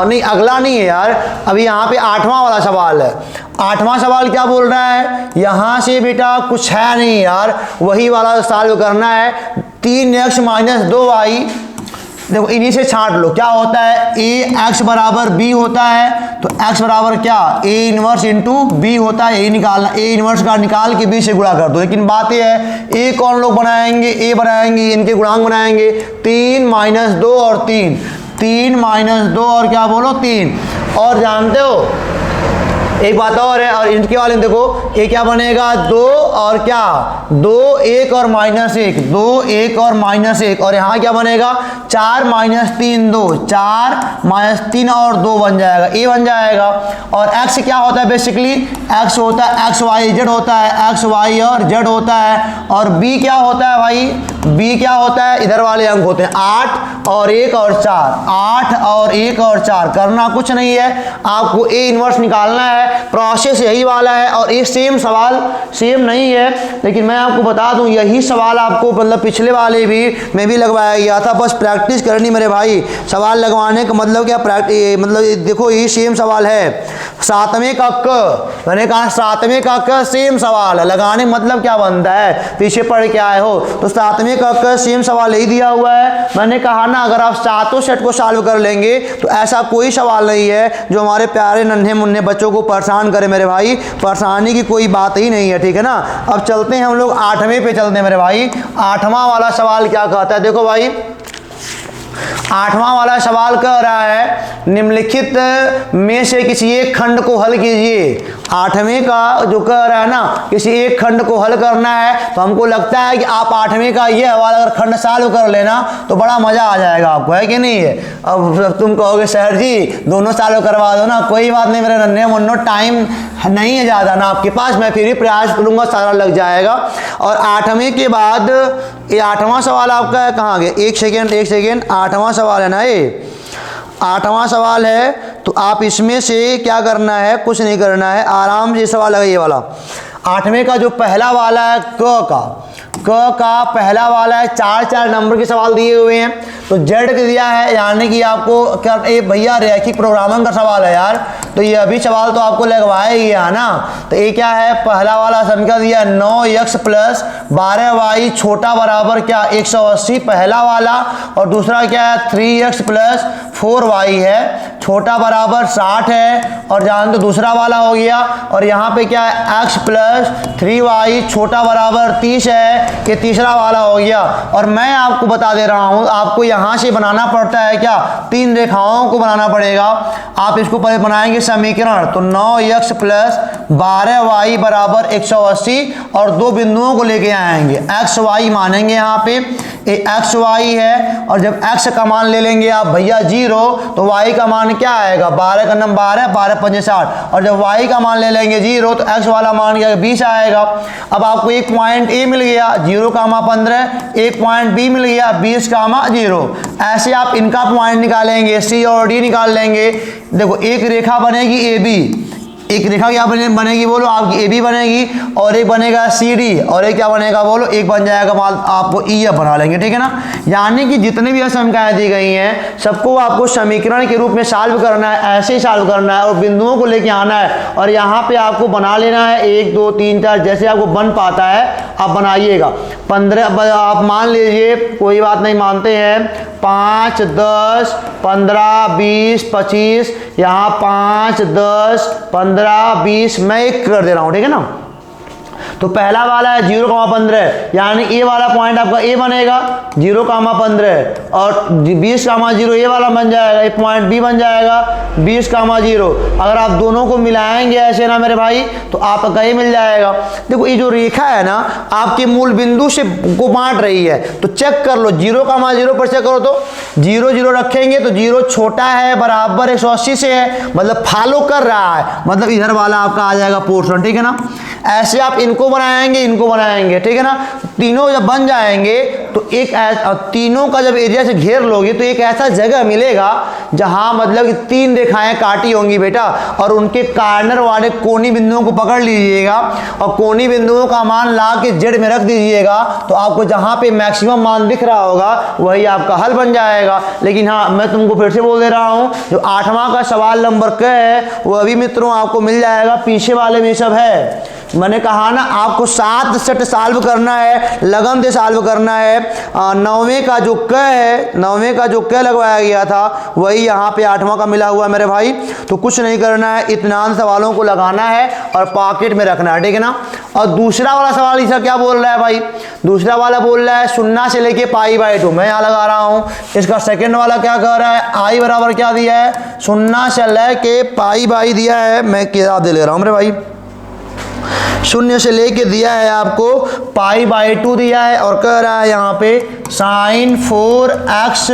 नहीं अगला नहीं नहीं है यार, अभी यहाँ पे 8वां वाला सवाल है। 8वां सवाल क्या बोल रहा है, यहाँ से बेटा कुछ है नहीं यार, वही वाला सॉल्व करना है। 3x माइनस 2y, देखो इन्हीं से छांट लो। क्या होता है, ए एक्स बराबर बी होता है, तो एक्स बराबर क्या, ए इनवर्स इंटू बी होता है। ए निकालना, ए इनवर्स का निकाल के बी से गुणा कर दो। लेकिन बात ये है, ए कौन लोग बनाएंगे, ए बनाएंगे, इनके गुणांक बनाएंगे। 3 माइनस 2 और 3, 3 माइनस 2 और क्या बोलो 3। और जानते हो एक बात और है, और इनके वाले में देखो ये क्या बनेगा, 2 और क्या 2 1 और माइनस 1, 2 1 और माइनस 1, और यहाँ क्या बनेगा 4 माइनस 3 2, 4 माइनस 3 और 2 बन जाएगा, ए बन जाएगा। और x क्या होता है, बेसिकली x होता है एक्स वाई जेड होता है, एक्स वाई और जेड होता है। और b क्या होता है भाई, b क्या होता है, इधर वाले अंक होते हैं 8 और 1 और 4, 8 और 1 और 4। करना कुछ नहीं है, आपको ए इनवर्स निकालना है, प्रोसेस यही वाला है। और ये सेम सवाल सेम नहीं है, लेकिन मैं आपको बता दूं यही सवाल आपको मतलब पिछले वाले भी में भी लगवाया गया था, बस प्रैक्टिस करनी मेरे भाई। सवाल लगवाने का मतलब क्या, मतलब देखो यही सेम सवाल है। 7वें का क, मैंने कहा 7वें का क सेम सवाल है, लगाने मतलब क्या बनता है, पीछे पढ़ के आए हो तो 7वें का क सेम सवाल यही दिया हुआ है। मैंने कहा ना अगर आप सातों सेट को सॉल्व कर लेंगे तो ऐसा कोई सवाल नहीं है जो हमारे प्यारे नन्हे मुन्ने बच्चों को परेशान करे मेरे भाई, परेशानी की कोई बात ही नहीं है, ठीक है ना। अब चलते हैं हम लोग 8वें पे चलते हैं मेरे भाई। 8वां वाला सवाल क्या कहता है, देखो भाई 8वां वाला सवाल कह रहा है निम्नलिखित में से किसी एक खंड को हल कीजिए। 8वें का जो कह रहा है ना किसी एक खंड को हल करना है, तो हमको लगता है कि आप 8वें का ये हवाला अगर खंड सॉल्व कर लेना तो बड़ा मजा आ जाएगा आपको, है कि नहीं है। अब तुम कहोगे सर जी दोनों सॉल्व करवा दो ना, कोई बात नहीं मेरे नन्हे मुन्नो, टाइम नहीं है ज़्यादा ना आपके पास, मैं फिर भी प्रयास करूँगा, सारा लग जाएगा। और 8वें के बाद ये 8वां सवाल आपका है, कहाँ गया, एक सेकेंड 8वां सवाल है ना, ये 8वां सवाल है। तो आप इसमें से क्या करना है, कुछ नहीं करना है, आराम से सवाल है ये वाला। 8वें का जो पहला वाला है क का पहला वाला है, 4 नंबर के सवाल दिए हुए हैं। तो जेड के दिया है, यानी कि आपको क्या, ये भैया रैखिक प्रोग्रामिंग का सवाल है यार, तो ये अभी सवाल तो आपको लगवाया ही है ना। तो ये क्या है, पहला वाला समीकरण दिया 9x प्लस 12y छोटा बराबर क्या 180 पहला वाला, और दूसरा क्या है 3x प्लस 4y है छोटा बराबर 60 है, और जान तो दूसरा वाला हो गया। और यहाँ पे क्या है x प्लस 3y छोटा बराबर 30 है, ये तीसरा वाला हो गया। और मैं आपको बता दे रहा हूँ, आपको यहाँ से बनाना पड़ता है क्या, 3 रेखाओं को बनाना पड़ेगा। आप इसको पहले बनाएंगे समीकरण, तो 9x प्लस 12y बराबर 180, और 2 बिंदुओं को लेके आएंगे, x y मानेंगे यहाँ पे, ये x y है। और जब x का मान ले लेंगे आप भैया 0, तो y का मान क्या आएगा, 12 का नंबर 12, 12 पंजे 60, और जब y का मान ले लेंगे 0 तो x वाला मान क्या 20 आएगा। अब आपको एक पॉइंट a मिल गया 0,15, एक पॉइंट b मिल गया 20,0। ऐसे आप इनका पॉइंट निकालेंगे, c और d निकाल लेंगे। देखो एक रेखा बनेगी ए बी, एक रेखा क्या बनेगी बोलो आपकी ए बी बनेगी, और एक बनेगा सी डी, और एक क्या बनेगा बोलो, एक बन जाएगा माल आपको ई एफ बना लेंगे, ठीक है ना। यानी कि जितने भी समीकरण दी गई हैं सबको आपको समीकरण के रूप में सॉल्व करना है, ऐसे ही सॉल्व करना है, और बिंदुओं को लेके आना है, और यहाँ पे आपको बना लेना है 1 2 3 4, जैसे आपको बन पाता है आप बनाइएगा। 15 आप मान लीजिए, कोई बात नहीं मानते हैं, 5 10 15 20 25, यहाँ 5 10 15 20 मैं एक कर दे रहा हूँ, ठीक है ना। तो पहला वाला है 0,15, यानी ए वाला पॉइंट आपका ए बनेगा 0,15, और 20,0 ए वाला बन जाएगा, एक पॉइंट बी बन जाएगा 20,0। अगर आप दोनों को मिलाएंगे ऐसे ना मेरे भाई, तो आपका ए मिल जाएगा। देखो ये जो रेखा है ना आपके मूल बिंदु से को बांट रही है, तो चेक कर लो 0,0 पर चेक करो, तो 0 0 रखेंगे तो 0 छोटा है बराबर 180 से है, मतलब फॉलो कर रहा है, मतलब इधर वाला आपका आ जाएगा पोर्शन, ठीक है ना। ऐसे आप इनको बनाएंगे, इनको बनाएंगे, ठीक है ना। तीनों जब बन जाएंगे तो एक तीनों का जब एरिया से घेर लोगे तो एक ऐसा जगह मिलेगा जहां मतलब कि 3 रेखाएं काटी होंगी बेटा, और उनके कार्नर वाले कोनी बिंदुओं को पकड़ लीजिएगा और कोनी बिंदुओं का मान ला के जेड में रख दीजिएगा, तो आपको जहां पे मैक्सिमम मान दिख रहा होगा वही आपका हल बन जाएगा। लेकिन हाँ, मैं तुमको फिर से बोल दे रहा हूं, जो 8वां का सवाल नंबर क है वो अभी मित्रों आपको मिल जाएगा, पीछे वाले में सब है। मैंने कहा ना आपको 7 सेट सॉल्व करना है, लगन से सॉल्व करना है। 9वें का जो क है, 9वें का जो क लगवाया गया था वही यहाँ पे 8वां का मिला हुआ है मेरे भाई। तो कुछ नहीं करना है, इत्मीनान सवालों को लगाना है और पॉकेट में रखना है, ठीक है ना। और दूसरा वाला सवाल इसका क्या बोल रहा है भाई, दूसरा वाला बोल रहा है 0 से लेके π/2, मैं यहाँ लगा रहा हूँ। इसका सेकेंड वाला क्या कह रहा है, आई बराबर क्या दिया है, 0 से लेके π/2 दिया है। मैं क्या दे ले रहा हूँ मेरे भाई, 0 से लेके दिया है आपको π/2 दिया है, और कह रहा है यहाँ पे sin 4x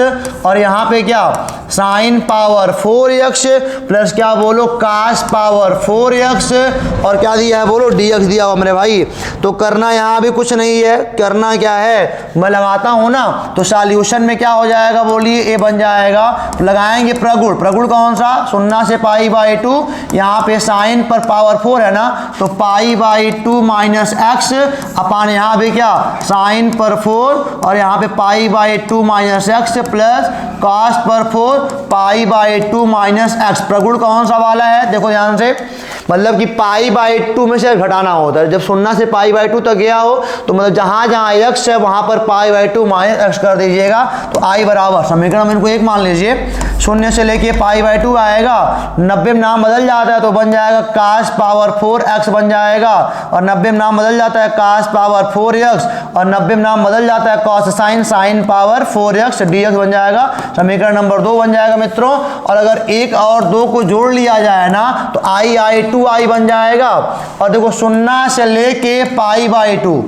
और यहाँ पे क्या sin पावर 4x प्लस क्या बोलो cos पावर 4x और क्या दिया है बोलो dx दिया हुआ मेरे भाई। तो करना यहाँ भी कुछ नहीं है, करना क्या है, मैं लगाता हूँ ना तो सॉल्यूशन में क्या हो जाएगा बोलिए, ए बन जाएगा। लगाएंगे प्रगुण, प्रगुण कौन सा, 0 से π/2, यहाँ पे sin पर पावर 4 है ना, तो π/2 माइनस एक्स अपान यहाँ पे क्या sin पर 4 और यहाँ पे π/2 माइनस एक्स प्लस cos पर 4 π/2 माइनस एक्स। प्रगुण कौन सा वाला है, देखो ध्यान से, मतलब कि π/2 में से घटाना होता है। जब 0 से π/2 तक गया हो तो मतलब जहां जहां x है वहां पर π/2 माइनस एक्स कर दीजिएगा। तो i बराबर समीकरण इनको एक मान लीजिए, 0 से लेके π/2 आएगा, 90 में नाम बदल जाता है तो बन जाएगा cos पावर 4x बन जाएगा, और 90 में नाम बदल जाता है cos पावर 4x, और 90 में नाम बदल जाता है cos sin power 4x dx बन जाएगा। समीकरण नंबर 2 बन जाएगा मित्रों। और अगर 1 और 2 को जोड़ लिया जाए ना तो i2i बन जाएगा। और देखो 0 से लेके π/2,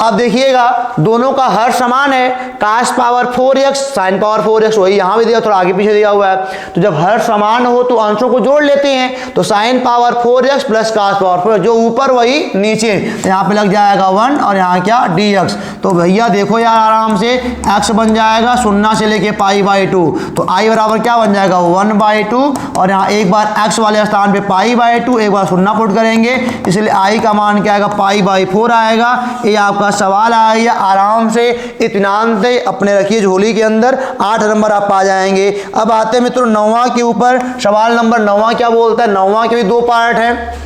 अब देखिएगा दोनों का हर समान है, cos power 4x sin power 4x, वही यहाँ भी दिया, थोड़ा आगे पीछे दिया हुआ है। तो जब हर समान हो तो अंशों को जोड़ लेते हैं, तो sin power 4x plus cos power 4, जो ऊपर वही नीचे, यहाँ पे लग जाएगा 1 और यहाँ क्या dx। तो भैया देखो यार आराम से, x बन जाएगा 0 से लेके π/2, तो i बराबर क्या बन जाएगा 1/2, और यहाँ एक बार x वाले स्थान पे π/2, एक बार 0 पुट करेंगे, इसलिए i का मान क्या आएगा π/4 आएगा। ये आपका सवाल आएगा, आराम से इत्मीनान से अपने रखिए झोली के अंदर, 8 नंबर आप पा जाएंगे। अब आते हैं मित्रों 9वां के ऊपर, सवाल नंबर 9वां क्या बोलता है, 9वां के भी 2 पार्ट हैं,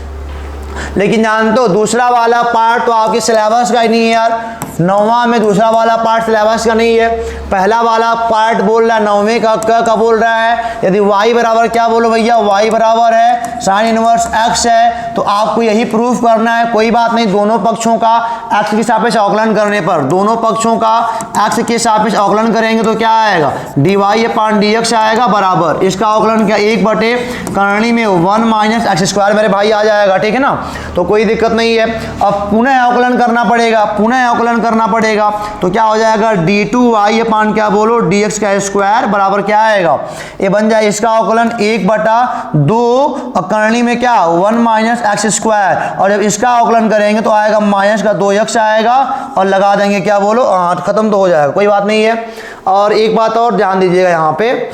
लेकिन जानते हो दूसरा वाला पार्ट तो आपके सिलेबस का ही नहीं है यार। 9वां में दूसरा वाला पार्ट सिलेबस का नहीं है, पहला वाला पार्ट बोल रहा है 9वें का बोल रहा है, यदि y बराबर क्या बोलो भैया, y बराबर है sin इनवर्स x है, तो आपको यही प्रूफ करना है। कोई बात नहीं, दोनों पक्षों का x के सापेक्ष अवकलन करने पर, दोनों पक्षों का x के सापेक्ष अवकलन करेंगे तो क्या आएगा, dy/dx आएगा बराबर, इसका अवकलन क्या 1/करणी में 1 माइनस x² मेरे भाई आ जाएगा, ठीक है ना। तो कोई दिक्कत नहीं है। अब पुनः अवकलन करना पड़ेगा, पुनः अवकलन करना पड़ेगा, तो क्या हो जाएगा d2y अपान क्या बोलो dx का स्क्वायर बराबर क्या आएगा, ये बन जाए इसका अवकलन 1/2 और करणी में क्या 1 माइनस x², और जब इसका अवकलन करेंगे तो आएगा माइनस का 2x आएगा, और लगा देंगे क्या बोलो 8, खत्म तो हो जाएगा, कोई बात नहीं है। और एक बात और ध्यान दीजिएगा, यहाँ पे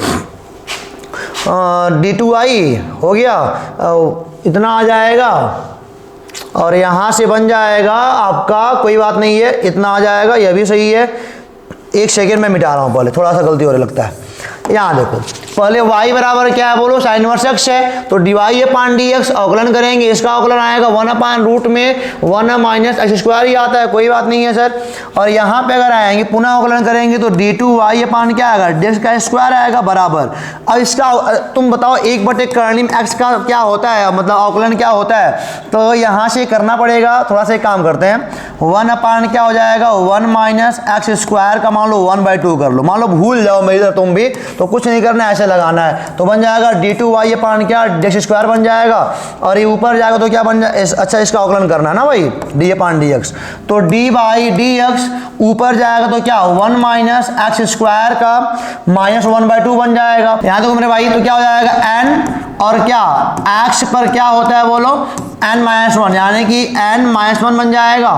d2y हो गया, इतना आ जाएगा, और यहाँ से बन जाएगा आपका, कोई बात नहीं है, इतना आ जाएगा, यह भी सही है। 1 सेकेंड में मिटा रहा हूँ, पहले थोड़ा सा गलती हो रही लगता है। यहाँ देखो पहले y बराबर क्या है बोलो sin इनवर्स x है, तो dy/dx अवकलन करेंगे, इसका अवकलन आएगा 1/रूट में 1 माइनस x² ही आता है, कोई बात नहीं है सर। और यहाँ पे अगर आएंगे पुनः अवकलन करेंगे तो d2y क्या आएगा dx का स्क्वायर आएगा बराबर। अब इसका तुम बताओ 1/करणी में x का क्या होता है, मतलब अवकलन क्या होता है, तो यहाँ से करना पड़ेगा, थोड़ा सा काम करते हैं। 1 क्या हो जाएगा 1 माइनस x² का मान लो 1/2 कर लो, मान लो भूल जाओ मेरी तरह तुम भी, तो कुछ नहीं करना है, ऐसे लगाना है। तो बन जाएगा d2y अपान क्या dx स्क्वायर बन जाएगा, और ये ऊपर जाएगा तो क्या बन जाए, अच्छा इसका अवकलन करना है ना भाई, d अपान dx। तो d बाई dx ऊपर जाएगा तो क्या 1 माइनस एक्स स्क्वायर का -1/2 बन जाएगा। यहाँ देखो मेरे भाई, तो क्या हो जाएगा n और क्या x पर क्या होता है बोलो n-1, यानी कि n-1 बन जाएगा,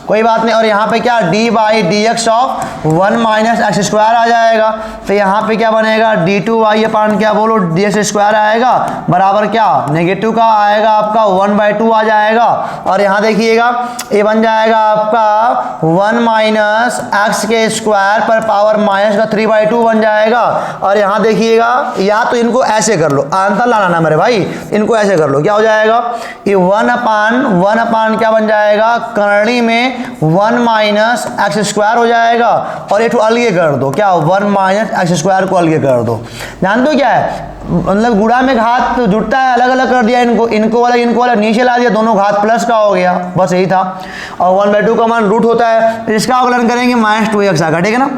कोई बात नहीं। और यहाँ पे क्या d by dx of 1 minus x square आ जाएगा। तो यहाँ पे क्या बनेगा d2y अपान क्या बोलो dx स्क्वायर आएगा बराबर क्या नेगेटिव का आएगा आपका 1/2 आ जाएगा। और यहाँ देखिएगा ये बन जाएगा आपका 1 माइनस एक्स के स्क्वायर पर पावर माइनस का 3/2 बन जाएगा। और यहाँ देखिएगा, या तो इनको ऐसे कर लो, अंतर लाना ना मेरे भाई, इनको ऐसे कर लो, क्या हो जाएगा ये 1 अपान क्या बन जाएगा, करणी में 1 माइनस एक्स स्क्वायर हो जाएगा। और ये अलगे कर दो, क्या 1 माइनस एक्स स्क्वायर को अलगे कर दो। जानते हो क्या है, मतलब गुणा में घात तो जुटता है, अलग अलग कर दिया इनको वाला नीचे ला दिया, दोनों घात प्लस का हो गया, बस यही था। और 1/2 का मान रूट होता है, इसका अवकलन करेंगे -2x आएगा, ठीक है ना।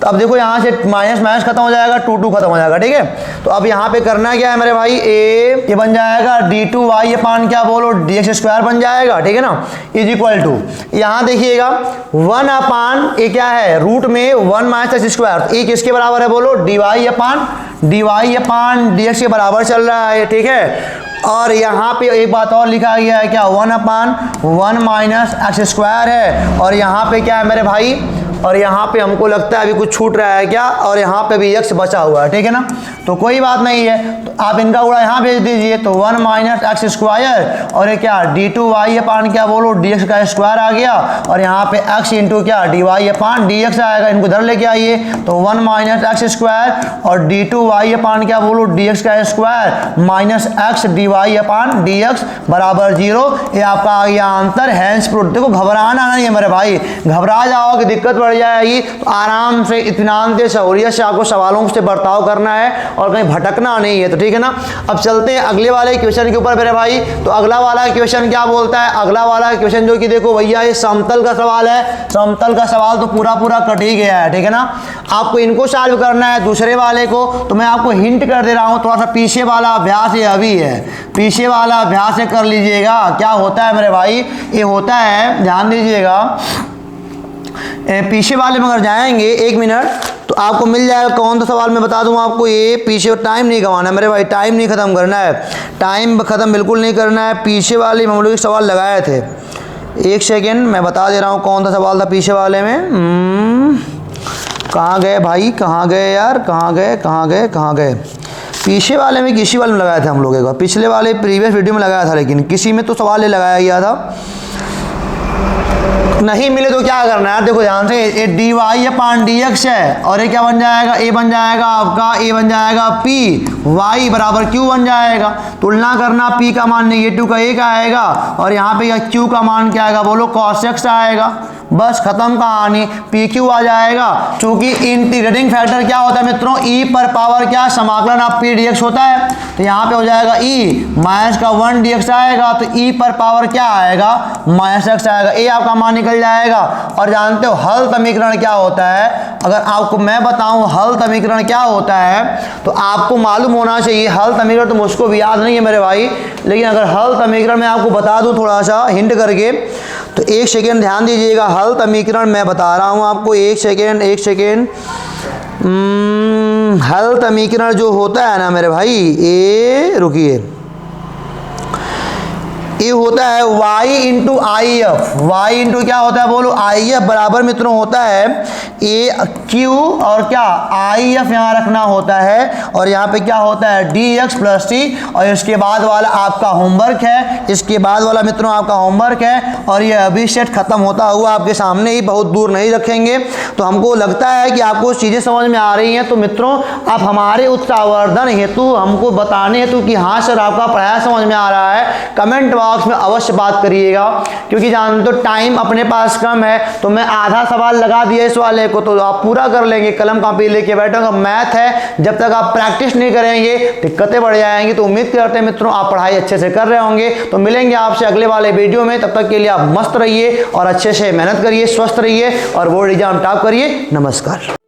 तो अब देखो यहाँ से माइनस खत्म हो जाएगा, 2 खत्म हो जाएगा, ठीक है। तो अब यहाँ पे करना क्या है मेरे भाई, ये बन जाएगा d2y अपान क्या बोलो dx स्क्वायर बन जाएगा, ठीक है ना, इज इक्वल टू यहाँ देखिएगा 1 अपान ये क्या है रूट में 1 माइनस एक्स स्क्वायर, तो ये किसके बराबर है बोलो dy अपान dx के बराबर चल रहा है, ठीक है। और यहाँ पे एक बात और लिखा गया है क्या 1 अपान 1 माइनस एक्स स्क्वायर है। और यहाँ पे क्या है मेरे भाई, और यहाँ पे हमको लगता है अभी कुछ छूट रहा है क्या, और यहाँ पे भी x बचा हुआ है, ठीक है ना। तो कोई बात नहीं है, तो आप इनका गुणा यहाँ भेज दीजिए, तो 1 माइनस एक्स स्क्वायर और ये क्या d2y अपान क्या बोलो dx का स्क्वायर आ गया। और यहाँ पे x इंटू क्या dy अपान dx आएगा, इनको इधर लेके आइए, तो 1 माइनस एक्स स्क्वायर और d2y अपान क्या बोलो dx का स्क्वायर माइनस x dy अपान dx बराबर 0। ये आपका आ गया आंसर, हैंस प्रूफ। देखो घबराना नहीं है मेरे भाई, घबरा जाओ कि दिक्कत बढ़ जाएगी, तो आराम से इत्मीनान से सहूलियत से आपको सवालों से बर्ताव करना है और कहीं भटकना नहीं है, तो ठीक है ना। अब चलते हैं अगले वाले क्वेश्चन के ऊपर मेरे भाई। तो अगला वाला क्वेश्चन क्या बोलता है, अगला वाला क्वेश्चन जो कि देखो भैया ये समतल का सवाल है, समतल का सवाल तो पूरा कट ही गया है, ठीक है ना। आपको इनको सॉल्व करना है, दूसरे वाले को तो मैं आपको हिंट कर दे रहा हूँ, थोड़ा सा पीछे वाला अभ्यास ये अभी है, पीछे वाला अभ्यास कर लीजिएगा। क्या होता है मेरे भाई, ये होता है, ध्यान दीजिएगा, पीछे वाले में अगर जाएंगे 1 मिनट तो आपको मिल जाएगा कौन सा सवाल। मैं बता दूं आपको, ये पीछे टाइम नहीं गंवाना मेरे भाई, टाइम नहीं ख़त्म करना है, टाइम ख़त्म बिल्कुल नहीं करना है। पीछे वाले हम लोग सवाल लगाए थे, 1 सेकेंड मैं बता दे रहा हूँ कौन सा सवाल था पीछे वाले में। कहाँ गए भाई, कहाँ गए यार, कहाँ गए। पीछे वाले में किसी वाले में लगाया था हम लोग एक बार, पिछले वाले प्रीवियस वीडियो में लगाया था, लेकिन किसी में तो सवाल लगाया गया था, नहीं मिले तो क्या करना है। देखो ध्यान से, ये dy अपान dx है, और ये क्या बन जाएगा, a बन जाएगा आपका, a बन जाएगा p, y बराबर q बन जाएगा। तुलना करना, p का मान नेगेटिव का 1 आएगा, और यहाँ पे q का मान क्या आएगा बोलो cos x आएगा। बस खत्म कहानी, PQ आ जाएगा। चूंकि इंटीग्रेटिंग फैक्टर क्या होता है मित्रों, e पर पावर क्या समाकलन आप p dx होता है, तो यहाँ पे हो जाएगा e माइनस का 1 dx आएगा, तो e पर पावर क्या आएगा -x आएगा, a आपका मान निकल जाएगा। और जानते हो हल समीकरण क्या होता है, अगर आपको मैं बताऊं हल समीकरण क्या होता है तो आपको मालूम होना चाहिए। हल समीकरण तो मुझको भी याद नहीं है मेरे भाई, लेकिन अगर हल समीकरण मैं आपको बता दूं थोड़ा सा हिंट करके, तो 1 सेकेंड ध्यान दीजिएगा। हल समीकरण मैं बता रहा हूं आपको, 1 सेकेंड। हल समीकरण जो होता है ना मेरे भाई, ये रुकिए, ये होता है y into I F. Y into क्या होता है बोलो आई एफ बराबर मित्रों होता है ए क्यू और क्या आई एफ यहाँ रखना होता है, और यहाँ पे क्या होता है डी एक्स प्लस टी। और इसके बाद वाला आपका होमवर्क है, इसके बाद वाला मित्रों आपका होमवर्क है, और ये अभी सेट खत्म होता हुआ आपके सामने ही, बहुत दूर नहीं रखेंगे। तो हमको लगता है कि आपको चीज़ें समझ में आ रही हैं। तो मित्रों आप हमारे उत्साहवर्धन हेतु हमको बताने हेतु कि हाँ सर आपका पढ़ाया समझ में आ रहा है, कमेंट बॉक्स में अवश्य बात करिएगा, क्योंकि जानते हो टाइम अपने पास कम है। तो मैं आधा सवाल लगा दिया इस वाले को, तो आप पूरा कर लेंगे, कलम कापी लेके बैठोगे। मैथ है, जब तक आप प्रैक्टिस नहीं करेंगे दिक्कतें बढ़ जाएंगी। तो उम्मीद करते हैं मित्रों आप पढ़ाई अच्छे से कर रहे होंगे। तो मिलेंगे आपसे अगले वाले वीडियो में, तब तक के लिए आप मस्त रहिए और अच्छे से मेहनत करिए, स्वस्थ रहिए और बोर्ड एग्जाम टॉप करिए। नमस्कार।